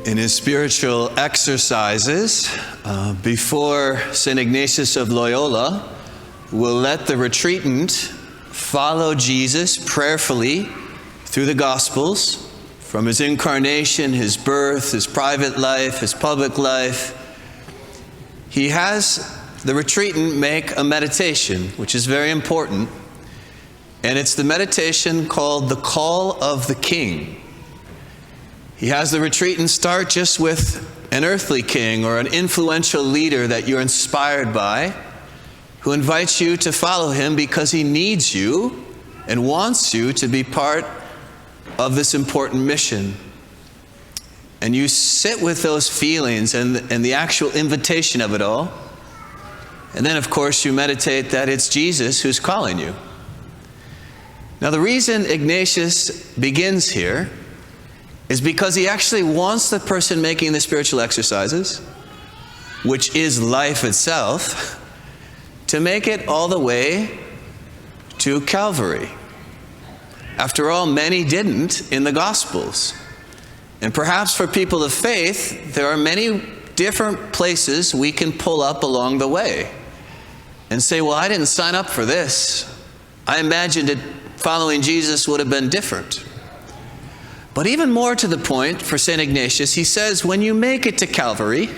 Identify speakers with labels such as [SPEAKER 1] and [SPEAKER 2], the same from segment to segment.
[SPEAKER 1] In his spiritual exercises, before St. Ignatius of Loyola will let the retreatant follow Jesus prayerfully through the Gospels, from his incarnation, his birth, his private life, his public life. He has the retreatant make a meditation, which is very important. And it's the meditation called the Call of the King. He has the retreatant start just with an earthly king or an influential leader that you're inspired by, who invites you to follow him because he needs you and wants you to be part of this important mission. And you sit with those feelings and the actual invitation of it all. And then, of course, you meditate that it's Jesus who's calling you. Now, the reason Ignatius begins here is because he actually wants the person making the spiritual exercises, which is life itself, to make it all the way to Calvary. After all, many didn't in the Gospels. And perhaps for people of faith, there are many different places we can pull up along the way and say, well, I didn't sign up for this. I imagined it following Jesus would have been different. But even more to the point, for St. Ignatius, he says, when you make it to Calvary,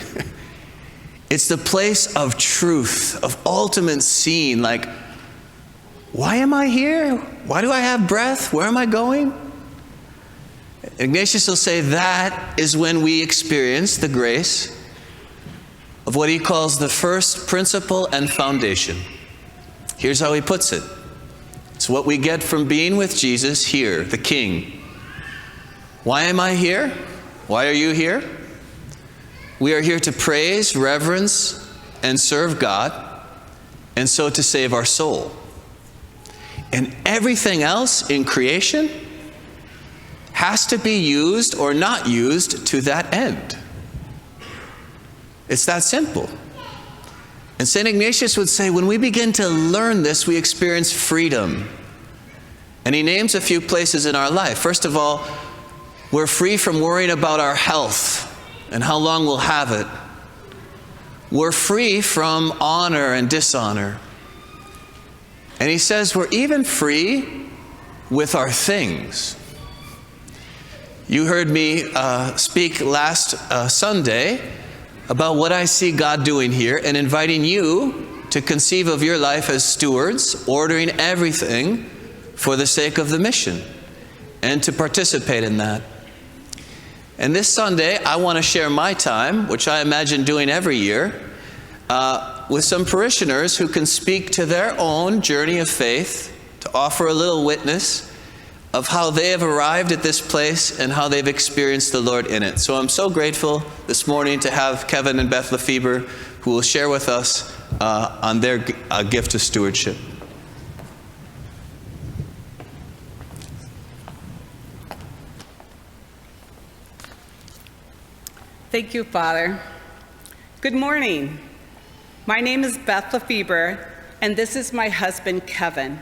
[SPEAKER 1] it's the place of truth, of ultimate seeing, like, why am I here? Why do I have breath? Where am I going? Ignatius will say that is when we experience the grace of what he calls the first principle and foundation. Here's how he puts it. It's what we get from being with Jesus here, the King. Why am I here? Why are you here? We are here to praise, reverence, and serve God, and so to save our soul. And everything else in creation has to be used or not used to that end. It's that simple. And St. Ignatius would say, when we begin to learn this, we experience freedom. And he names a few places in our life. First of all, we're free from worrying about our health and how long we'll have it. We're free from honor and dishonor. And he says we're even free with our things. You heard me speak last Sunday about what I see God doing here and inviting you to conceive of your life as stewards, ordering everything for the sake of the mission and to participate in that. And this Sunday, I want to share my time, which I imagine doing every year, with some parishioners who can speak to their own journey of faith, to offer a little witness of how they have arrived at this place and how they've experienced the Lord in it. So I'm so grateful this morning to have Kevin and Beth Lefebvre, who will share with us on their gift of stewardship.
[SPEAKER 2] Thank you, Father. Good morning. My name is Beth Lefebvre, and this is my husband, Kevin.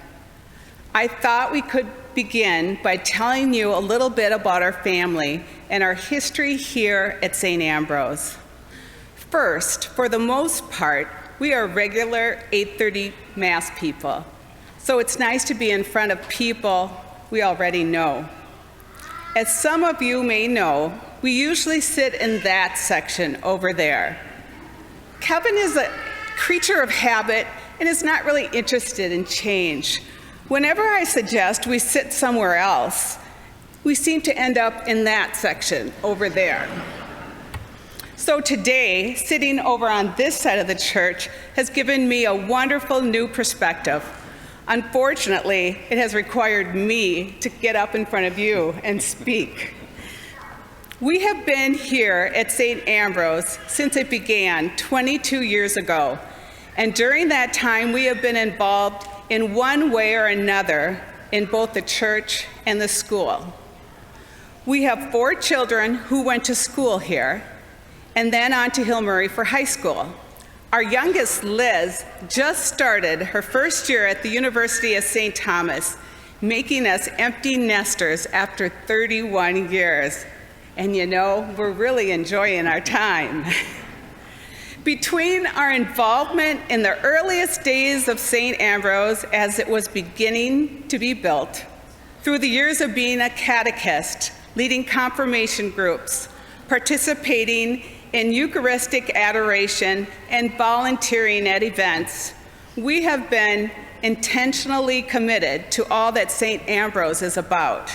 [SPEAKER 2] I thought we could begin by telling you a little bit about our family and our history here at St. Ambrose. First, for the most part, we are regular 8:30 Mass people, so it's nice to be in front of people we already know. As some of you may know, we usually sit in that section over there. Kevin is a creature of habit and is not really interested in change. Whenever I suggest we sit somewhere else, we seem to end up in that section over there. So today, sitting over on this side of the church has given me a wonderful new perspective. Unfortunately, it has required me to get up in front of you and speak. We have been here at St. Ambrose since it began 22 years ago, and during that time we have been involved in one way or another in both the church and the school. We have 4 children who went to school here, and then on to Hill Murray for high school. Our youngest, Liz, just started her first year at the University of St. Thomas, making us empty nesters after 31 years. And we're really enjoying our time. Between our involvement in the earliest days of St. Ambrose as it was beginning to be built, through the years of being a catechist, leading confirmation groups, participating in Eucharistic adoration, and volunteering at events, we have been intentionally committed to all that St. Ambrose is about.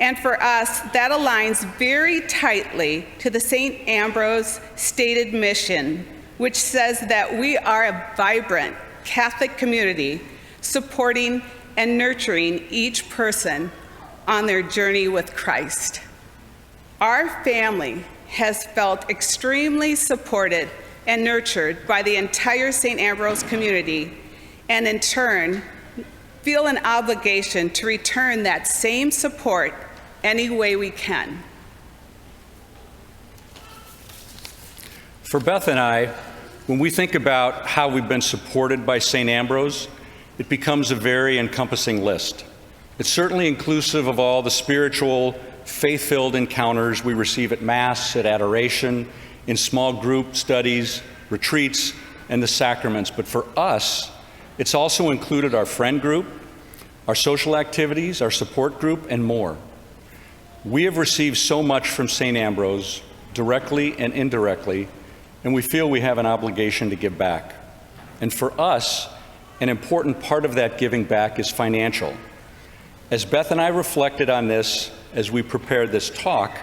[SPEAKER 2] And for us, that aligns very tightly to the St. Ambrose stated mission, which says that we are a vibrant Catholic community supporting and nurturing each person on their journey with Christ. Our family has felt extremely supported and nurtured by the entire St. Ambrose community, and in turn, feel an obligation to return that same support any way we can.
[SPEAKER 3] For Beth and I, when we think about how we've been supported by St. Ambrose, it becomes a very encompassing list. It's certainly inclusive of all the spiritual, faith-filled encounters we receive at Mass, at adoration, in small group studies, retreats, and the sacraments. But for us, it's also included our friend group, our social activities, our support group, and more. We have received so much from St. Ambrose, directly and indirectly, and we feel we have an obligation to give back. And for us, an important part of that giving back is financial. As Beth and I reflected on this as we prepared this talk,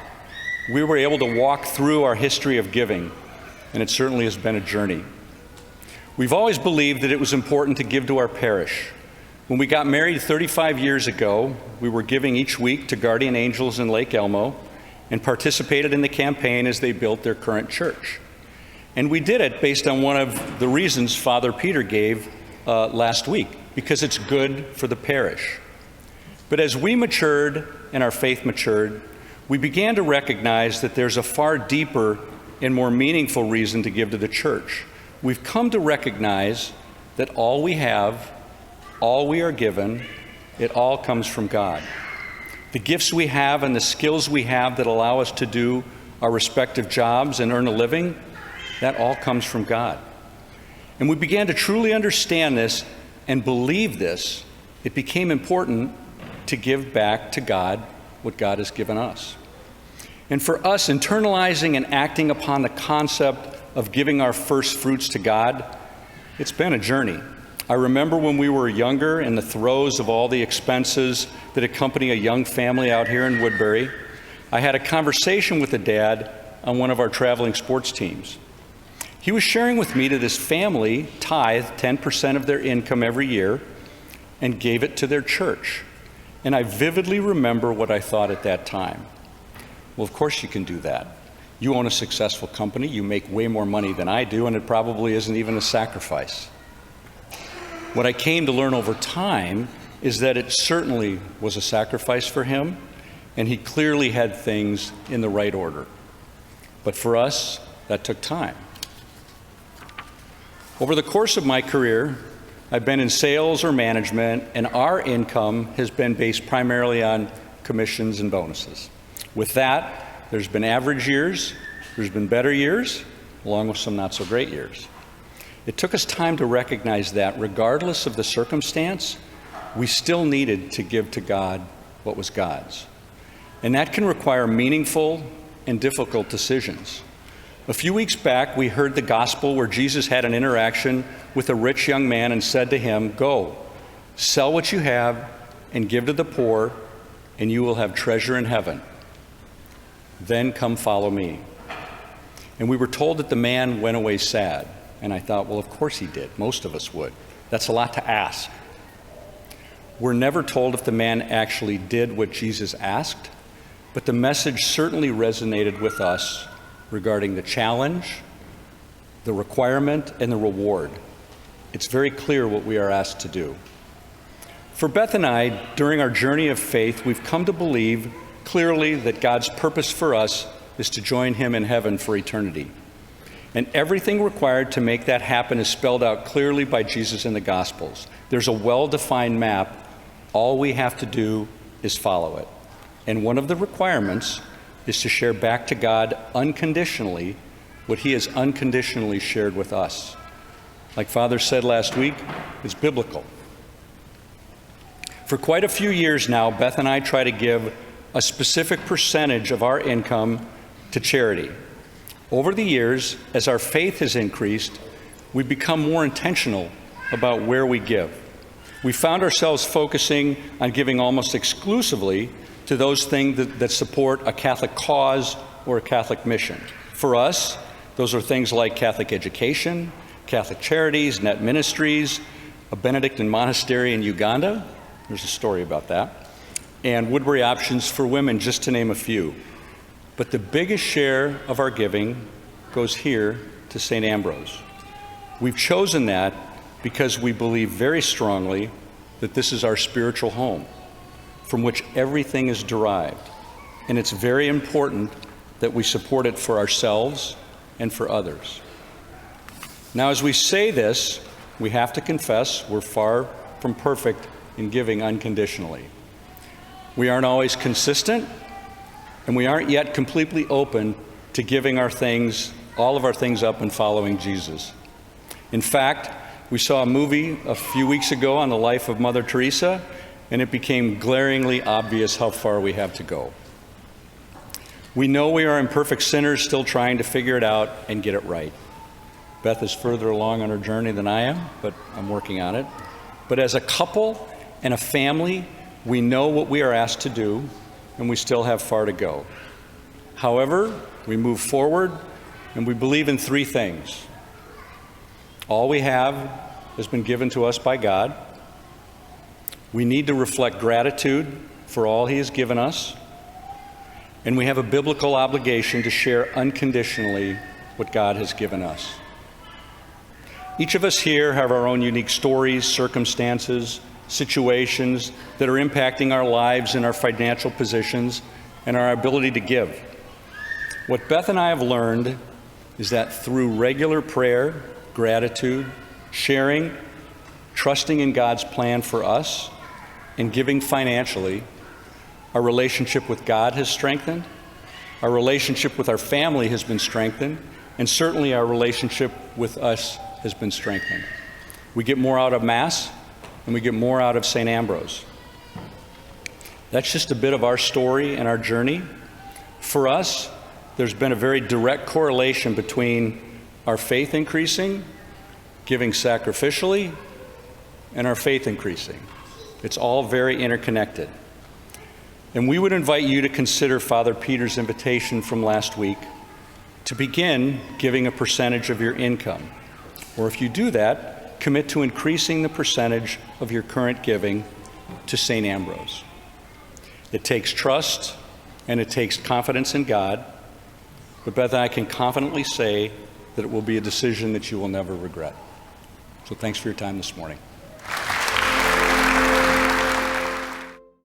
[SPEAKER 3] we were able to walk through our history of giving, and it certainly has been a journey. We've always believed that it was important to give to our parish. When we got married 35 years ago, we were giving each week to Guardian Angels in Lake Elmo and participated in the campaign as they built their current church. And we did it based on one of the reasons Father Peter gave last week, because it's good for the parish. But as we matured and our faith matured, we began to recognize that there's a far deeper and more meaningful reason to give to the church. We've come to recognize that all we have, all we are given, it all comes from God. The gifts we have and the skills we have that allow us to do our respective jobs and earn a living, that all comes from God. And we began to truly understand this and believe this. It became important to give back to God what God has given us. And for us, internalizing and acting upon the concept of giving our first fruits to God, it's been a journey. I remember when we were younger, in the throes of all the expenses that accompany a young family out here in Woodbury, I had a conversation with a dad on one of our traveling sports teams. He was sharing with me that his family tithed 10% of their income every year and gave it to their church. And I vividly remember what I thought at that time. Well, of course you can do that. You own a successful company, you make way more money than I do, and it probably isn't even a sacrifice. What I came to learn over time is that it certainly was a sacrifice for him, and he clearly had things in the right order. But for us, that took time. Over the course of my career, I've been in sales or management, and our income has been based primarily on commissions and bonuses. With that, there's been average years, there's been better years, along with some not so great years. It took us time to recognize that regardless of the circumstance, we still needed to give to God what was God's. And that can require meaningful and difficult decisions. A few weeks back, we heard the gospel where Jesus had an interaction with a rich young man and said to him, "Go, sell what you have and give to the poor, and you will have treasure in heaven. Then come follow me." And we were told that the man went away sad. And I thought, well, of course he did. Most of us would. That's a lot to ask. We're never told if the man actually did what Jesus asked, but the message certainly resonated with us regarding the challenge, the requirement, and the reward. It's very clear what we are asked to do. For Beth and I, during our journey of faith, we've come to believe clearly that God's purpose for us is to join him in heaven for eternity. And everything required to make that happen is spelled out clearly by Jesus in the Gospels. There's a well-defined map. All we have to do is follow it. And one of the requirements is to share back to God unconditionally what He has unconditionally shared with us. Like Father said last week, it's biblical. For quite a few years now, Beth and I try to give a specific percentage of our income to charity. Over the years, as our faith has increased, we've become more intentional about where we give. We found ourselves focusing on giving almost exclusively to those things that support a Catholic cause or a Catholic mission. For us, those are things like Catholic education, Catholic charities, net ministries, a Benedictine monastery in Uganda. There's a story about that. And Woodbury Options for Women, just to name a few. But the biggest share of our giving goes here to St. Ambrose. We've chosen that because we believe very strongly that this is our spiritual home, from which everything is derived. And it's very important that we support it for ourselves and for others. Now, as we say this, we have to confess we're far from perfect in giving unconditionally. We aren't always consistent, and we aren't yet completely open to giving our things, all of our things up and following Jesus. In fact, we saw a movie a few weeks ago on the life of Mother Teresa, and it became glaringly obvious how far we have to go. We know we are imperfect sinners still trying to figure it out and get it right. Beth is further along on her journey than I am, but I'm working on it. But as a couple and a family, we know what we are asked to do, and we still have far to go. However, we move forward, and we believe in three things. All we have has been given to us by God. We need to reflect gratitude for all He has given us. And we have a biblical obligation to share unconditionally what God has given us. Each of us here have our own unique stories, circumstances, situations that are impacting our lives and our financial positions and our ability to give. What Beth and I have learned is that through regular prayer, gratitude, sharing, trusting in God's plan for us, and giving financially, our relationship with God has strengthened, our relationship with our family has been strengthened, and certainly our relationship with us has been strengthened. We get more out of Mass, and we get more out of St. Ambrose. That's just a bit of our story and our journey. For us, there's been a very direct correlation between our faith increasing, giving sacrificially, and our faith increasing. It's all very interconnected. And we would invite you to consider Father Peter's invitation from last week to begin giving a percentage of your income. Or if you do that, commit to increasing the percentage of your current giving to St. Ambrose. It takes trust and it takes confidence in God, but Beth and I can confidently say that it will be a decision that you will never regret. So thanks for your time this morning.